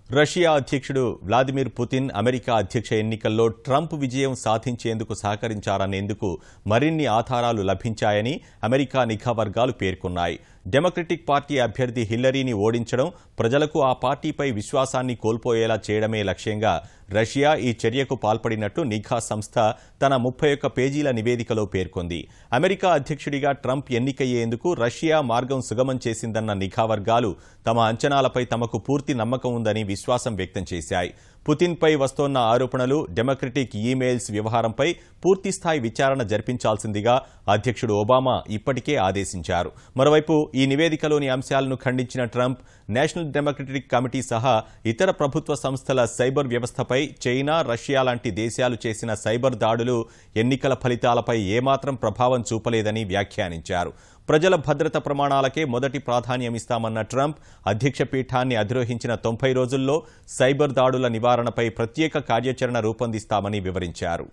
Russia అధ్యక్షుడు Vladimir Putin America అధ్యక్ష ఎన్నికల్లో ట్రంప్ విజయం సాధించేందుకు సహకరించారనేందుకు మరిన్ని ఆధారాలు లభించాయని అమెరికా నిఘా వర్గాలు పేర్కొన్నాయి. డెమోక్రటిక్ పార్టీ అభ్యర్థి హిల్లరీని ఓడించడం, ప్రజలకు ఆ పార్టీపై విశ్వాసాన్ని కోల్పోయేలా చేయడమే లక్ష్యంగా రష్యా ఈ చర్యకు పాల్పడినట్టు నిఘా సంస్థ తన 31 పేజీల నివేదికలో పేర్కొంది. అమెరికా అధ్యక్షుడిగా ట్రంప్ ఎన్నికయ్యేందుకు రష్యా మార్గం సుగమం చేసిందన్న నిఘా వర్గాలు తమ అంచనాలపై తమకు పూర్తి నమ్మకం ఉందని విశ్వాసం వ్యక్తం చేశాయి. పుతిన్పై వస్తోన్న ఆరోపణలు, డెమోక్రటిక్ ఈమెయిల్స్ వ్యవహారంపై పూర్తిస్థాయి విచారణ జరిపించాల్సిందిగా అధ్యక్షుడు ఒబామా ఇప్పటికే ఆదేశించారు. మరోవైపు ఈ నివేదికలోని అంశాలను ఖండించిన ట్రంప్ నేషనల్ డెమోక్రటిక్ కమిటీ సహా ఇతర ప్రభుత్వ సంస్థల సైబర్ వ్యవస్థపై చైనా, రష్యా లాంటి దేశాలు చేసిన సైబర్ దాడులు ఎన్నికల ఫలితాలపై ఏమాత్రం ప్రభావం చూపలేదని వ్యాఖ్యానించారు. ప్రజల భద్రత ప్రమాణాలకే మొదటి ప్రాధాన్యమిస్తామన్న ట్రంప్ అధ్యక్ష పీఠాన్ని అధిరోహించిన 90 రోజుల్లో సైబర్ దాడుల నివారణపై ప్రత్యేక కార్యాచరణ రూపొందిస్తామని వివరించారు.